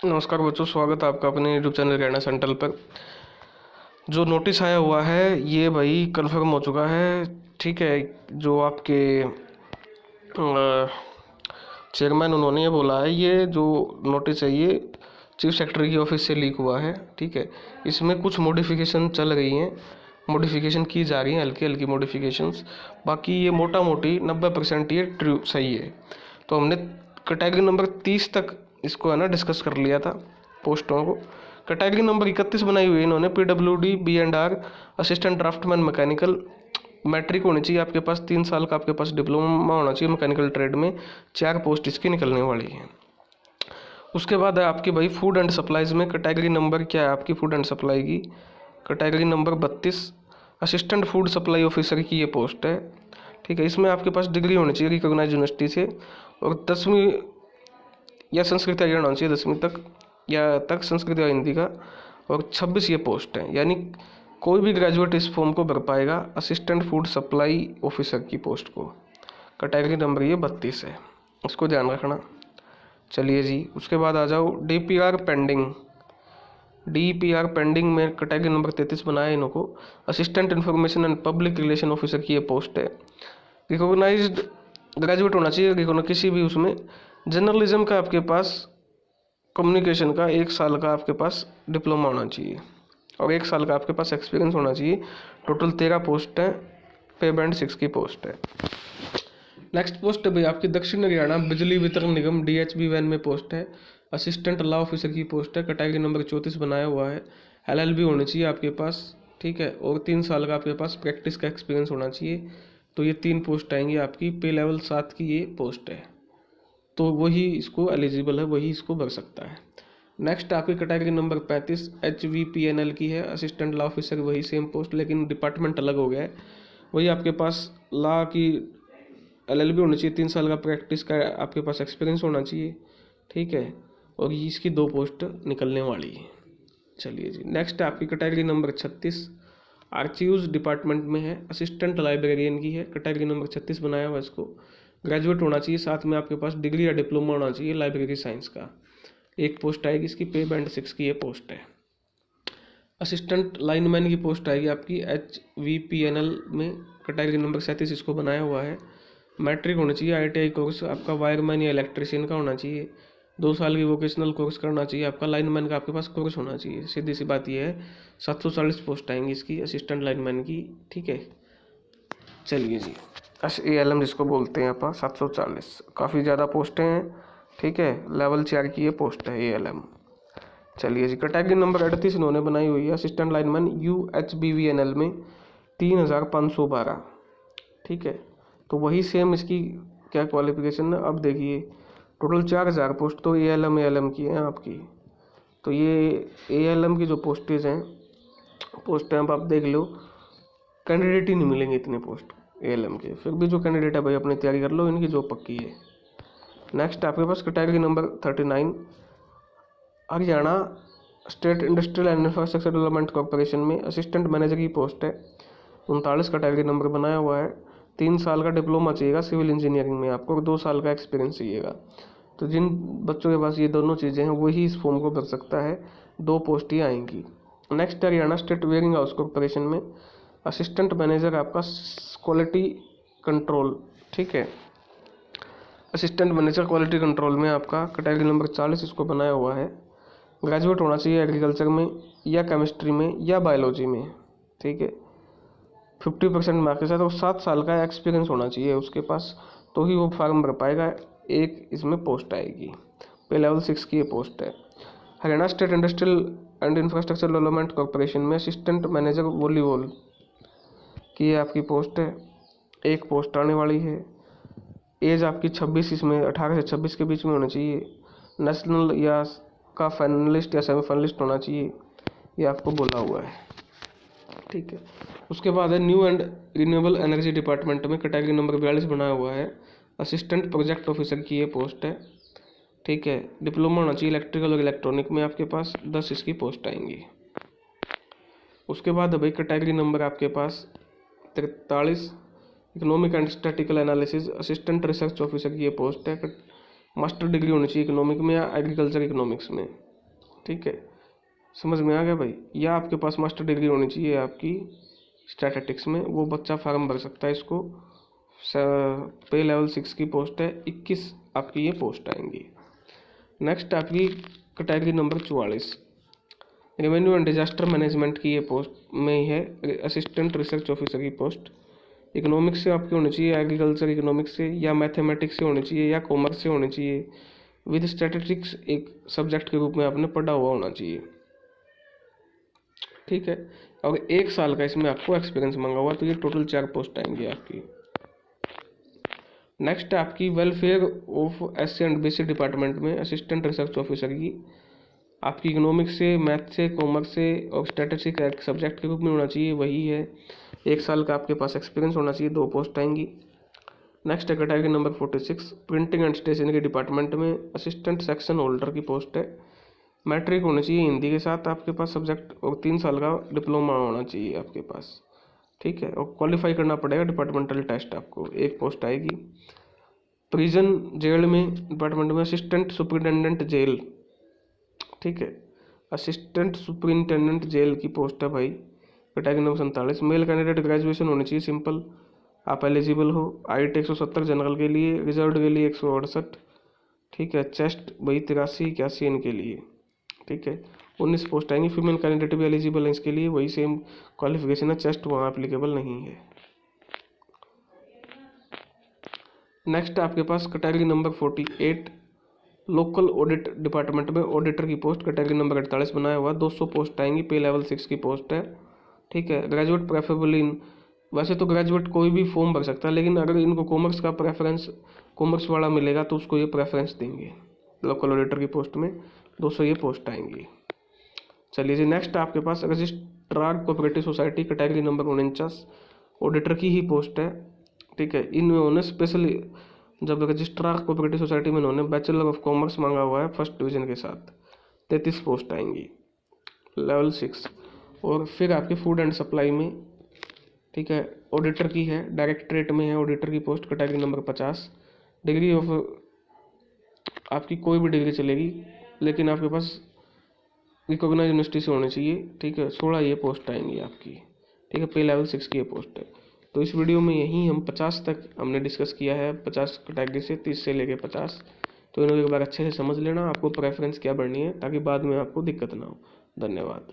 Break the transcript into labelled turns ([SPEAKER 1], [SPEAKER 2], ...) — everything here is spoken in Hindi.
[SPEAKER 1] नमस्कार बच्चों, स्वागत है आपका अपने यूट्यूब चैनल रहना सेंट्रल पर। जो नोटिस आया हुआ है ये भाई कंफर्म हो चुका है। ठीक है, जो आपके चेयरमैन उन्होंने ये बोला है, ये जो नोटिस है ये चीफ सेक्रेटरी की ऑफिस से लीक हुआ है। ठीक है, इसमें कुछ मॉडिफिकेशन चल रही हैं, मॉडिफिकेशन की जा रही हैं, हल्की हल्की मॉडिफिकेशंस। बाकी ये मोटा मोटी 90% ये ट्रू सही है। तो हमने कैटेगरी नंबर 30 तक इसको है ना डिस्कस कर लिया था पोस्टों को। कैटेगरी नंबर 31 बनाई हुई है इन्होंने, PWD B&R assistant draftsman mechanical. Matric होनी चाहिए आपके पास, 3 साल का आपके पास डिप्लोमा होना चाहिए मैकेनिकल ट्रेड में। 4 पोस्ट इसकी निकलने वाली है। उसके बाद है आपकी भाई फूड एंड सप्लाईज में कैटेगरी नंबर क्या है आपकी फूड एंड सप्लाई की, category number 32 assistant food supply officer की ये पोस्ट है। ठीक है, इसमें आपके पास डिग्री होनी चाहिए रिकॉग्नाइज यूनिवर्सिटी से, और 10वीं या संस्कृत या ज्ञान होना चाहिए 10वीं तक या तक संस्कृत या हिंदी का। और 26 ये पोस्ट है, यानी कोई भी ग्रेजुएट इस फॉर्म को भर पाएगा असिस्टेंट फूड सप्लाई ऑफिसर की पोस्ट को। कैटेगरी नंबर ये 32 है, इसको ध्यान रखना। चलिए जी, उसके बाद आ जाओ DPR पेंडिंग। DPR पेंडिंग में कैटेगरी नंबर 33 बनाया इनको, assistant information and public relation officer की ये पोस्ट है। रिकॉग्नाइज्ड ग्रेजुएट होना चाहिए किसी भी उसमें। जर्नलिज्म का आपके पास, कम्युनिकेशन का 1 साल का आपके पास डिप्लोमा होना चाहिए और 1 साल का आपके पास एक्सपीरियंस होना चाहिए। टोटल 13 पोस्ट है, पे बैंड 6 की पोस्ट है। नेक्स्ट पोस्ट है भाई आपकी दक्षिण हरियाणा बिजली वितरण निगम DHB वैन में पोस्ट है, असिस्टेंट लॉ ऑफिसर की पोस्ट है। कैटेगरी नंबर 34 बनाया हुआ है। LLB होनी चाहिए आपके पास। ठीक है, और 3 साल का आपके पास प्रैक्टिस का एक्सपीरियंस होना चाहिए। तो ये 3 पोस्ट आएंगी आपकी, पे लेवल 7 की ये पोस्ट है। तो वही इसको एलिजिबल है, वही इसको भर सकता है। नेक्स्ट आपकी कैटेगरी नंबर 35 HVPNL की है, असिस्टेंट लॉ ऑफिसर, वही सेम पोस्ट लेकिन डिपार्टमेंट अलग हो गया है। वही आपके पास लॉ की LLB होनी चाहिए, 3 साल का प्रैक्टिस का आपके पास एक्सपीरियंस होना चाहिए। ठीक है, और इसकी 2 पोस्ट निकलने वाली है। चलिए जी, नेक्स्ट आपकी कैटेगरी नंबर 36 आर्चीव्स डिपार्टमेंट में है, असिस्टेंट लाइब्रेरियन की है। कैटेगरी नंबर 36 बनाया हुआ इसको। ग्रेजुएट होना चाहिए, साथ में आपके पास डिग्री या डिप्लोमा होना चाहिए लाइब्रेरी साइंस का। 1 पोस्ट आएगी इसकी, पे बैंड 6 की ये पोस्ट है। असिस्टेंट लाइनमैन की पोस्ट आएगी आपकी HVPNL में, कैटेगरी नंबर 37 इसको बनाया हुआ है। मैट्रिक होना चाहिए, ITI कोर्स आपका वायरमैन या इलेक्ट्रिशियन का होना चाहिए। 2 साल की वोकेशनल कोर्स करना चाहिए आपका। लाइनमैन का आपके पास कोर्स होना चाहिए। सीधी सी बात यह है। 740 पोस्ट आएंगी इसकी असिस्टेंट लाइनमैन की। ठीक है, चलिए जी, ALM जिसको बोलते हैं आप, 740 काफ़ी ज़्यादा पोस्टें हैं। ठीक है, लेवल 4 की ये पोस्ट है ALM। चलिए जी, कैटेगरी नंबर 38 इन्होंने बनाई हुई है, असिस्टेंट लाइनमैन UHBVNL में 3512। ठीक है, तो वही सेम इसकी क्या क्वालिफिकेशन है अब देखिए। टोटल 4000 पोस्ट तो ALM की हैं आपकी। तो ये ALM की जो पोस्टेज हैं, पोस्ट हैं अब आप देख लो, कैंडिडेट ही नहीं मिलेंगे इतने पोस्ट ALM के। फिर भी जो कैंडिडेट है भाई अपनी तैयारी कर लो, इनकी जॉब पक्की है। नेक्स्ट आपके पास category number 39 Haryana state industrial and infrastructure development corporation में असिस्टेंट मैनेजर की पोस्ट है। 39 कैटेगरी नंबर बनाया हुआ है। 3 साल का डिप्लोमा चाहिएगा सिविल इंजीनियरिंग में आपको, और 2 साल का एक्सपीरियंस चाहिएगा। तो जिन बच्चों के पास ये दोनों चीज़ें हैं वही इस फॉर्म को भर सकता है। 2 पोस्ट ही आएंगी। Next Haryana state wearing house corporation में असिस्टेंट मैनेजर आपका क्वालिटी कंट्रोल। ठीक है, असिस्टेंट मैनेजर क्वालिटी कंट्रोल में आपका कैटेगरी नंबर 40 इसको बनाया हुआ है। ग्रेजुएट होना चाहिए एग्रीकल्चर में या केमिस्ट्री में या बायोलॉजी में। ठीक है, 50% मार्क्स के साथ, और 7 साल का एक्सपीरियंस होना चाहिए उसके पास, तो ही वो फॉर्म भर पाएगा। एक इसमें पोस्ट आएगी, पे लेवल 6 की ये पोस्ट है। Haryana state industrial and infrastructure development corporation में असिस्टेंट मैनेजर वॉलीबॉल की ये आपकी पोस्ट है। 1 पोस्ट आने वाली है। एज आपकी 26, इसमें 18 से 26 के बीच में होना चाहिए। नेशनल या का फाइनलिस्ट या सेमीफाइनलिस्ट होना चाहिए, ये आपको बोला हुआ है। ठीक है, उसके बाद है new and renewable energy department में कैटेगरी नंबर 42 बनाया हुआ है, असिस्टेंट प्रोजेक्ट ऑफिसर की ये पोस्ट है। ठीक है, डिप्लोमा होना चाहिए इलेक्ट्रिकल और इलेक्ट्रॉनिक में आपके पास, 10 इसकी पोस्ट आएंगी। उसके बाद भाई कैटेगरी नंबर आपके पास 43 economic and statistical analysis assistant research officer की ये पोस्ट है। मास्टर डिग्री होनी चाहिए इकोनॉमिक में या एग्रीकल्चर इकोनॉमिक्स में। ठीक है, समझ में आ गया भाई। या आपके पास मास्टर डिग्री होनी चाहिए आपकी स्टैटिस्टिक्स में, वो बच्चा फार्म भर सकता है इसको। पे लेवल 6 की पोस्ट है, 21 आपकी ये पोस्ट आएंगी। नेक्स्ट आपकी category number 44 revenue and disaster management की ये पोस्ट में ही है, असिस्टेंट रिसर्च ऑफिसर की पोस्ट। इकोनॉमिक्स से आपकी होनी चाहिए, एग्रीकल्चर इकोनॉमिक्स से, या मैथमेटिक्स से होनी चाहिए, या कॉमर्स से होनी चाहिए। विद स्टैटिस्टिक्स एक सब्जेक्ट के रूप में आपने पढ़ा हुआ होना चाहिए, ठीक है। और 1 साल का इसमें आपको एक्सपीरियंस मांगा हुआ, तो ये टोटल 4 पोस्ट आएंगी आपकी। नेक्स्ट है आपकी welfare of SC and BC department में असिस्टेंट रिसर्च ऑफिसर की। आपकी इकोनॉमिक्स से, मैथ से, कॉमर्स से और स्टैटिस्टिक्स एक सब्जेक्ट के रूप में होना चाहिए, वही है। 1 साल का आपके पास एक्सपीरियंस होना चाहिए, 2 पोस्ट आएंगी। नेक्स्ट है category number 46 printing and stationery department में असिस्टेंट सेक्शन होल्डर की पोस्ट है। मैट्रिक होनी चाहिए हिंदी के साथ आपके पास सब्जेक्ट, और 3 साल का डिप्लोमा होना चाहिए आपके पास, ठीक है। और क्वालिफाई करना पड़ेगा डिपार्टमेंटल टेस्ट आपको। 1 पोस्ट आएगी। प्रिजन जेल में डिपार्टमेंट में असिस्टेंट सुपरिटेंडेंट जेल, ठीक है, असिस्टेंट सुपरिटेंडेंट जेल की पोस्ट है भाई। Category number 47 male candidate graduation होनी चाहिए सिंपल, आप एलिजिबल हो। हाइट 170 जनरल के लिए, रिजर्व के लिए 168, ठीक है। चेस्ट वही 83 81 इनके लिए, ठीक है। 19 पोस्ट आएंगी। फीमेल कैंडिडेट भी एलिजिबल है इसके लिए, वही सेम क्वालिफिकेशन है, चेस्ट वहाँ एप्लीकेबल नहीं है। नेक्स्ट आपके पास category number 48 local audit department में ऑडिटर की पोस्ट, कैटेगरी नंबर 48 बनाया हुआ। 200 पोस्ट आएंगी, पे लेवल 6 की पोस्ट है, ठीक है। ग्रेजुएट प्रेफरेबल इन, वैसे तो ग्रेजुएट कोई भी फॉर्म भर सकता है, लेकिन अगर इनको कॉमर्स का प्रेफरेंस, कॉमर्स वाला मिलेगा तो उसको ये प्रेफरेंस देंगे। लोकल ऑडिटर की पोस्ट में 200 ये पोस्ट आएंगी। चलिए जी, नेक्स्ट आपके पास registrar cooperative society category number 49 auditor की ही पोस्ट है, ठीक है। इन्होंने स्पेशली जब रजिस्ट्रार कोऑपरेटिव सोसाइटी में इन्होंने बैचलर ऑफ कॉमर्स मांगा हुआ है फर्स्ट डिवीजन के साथ। 33 पोस्ट आएंगी, लेवल 6। और फिर आपके फूड एंड सप्लाई में, ठीक है, ऑडिटर की है, डायरेक्टरेट में है ऑडिटर की post, category number 50। Degree of आपकी कोई भी डिग्री चलेगी, लेकिन आपके पास रिकॉग्नाइज यूनिवर्सिटी से होनी चाहिए, ठीक है। 16 ये पोस्ट आएंगी आपकी, ठीक है। पे लेवल 6 की ये पोस्ट है। तो इस वीडियो में यही हम 50 तक हमने डिस्कस किया है, 50 कैटेगरी से, 30 से लेके 50। तो इन्हें एक बार अच्छे से समझ लेना आपको प्रेफरेंस क्या बढ़नी है, ताकि बाद में आपको दिक्कत ना हो। धन्यवाद।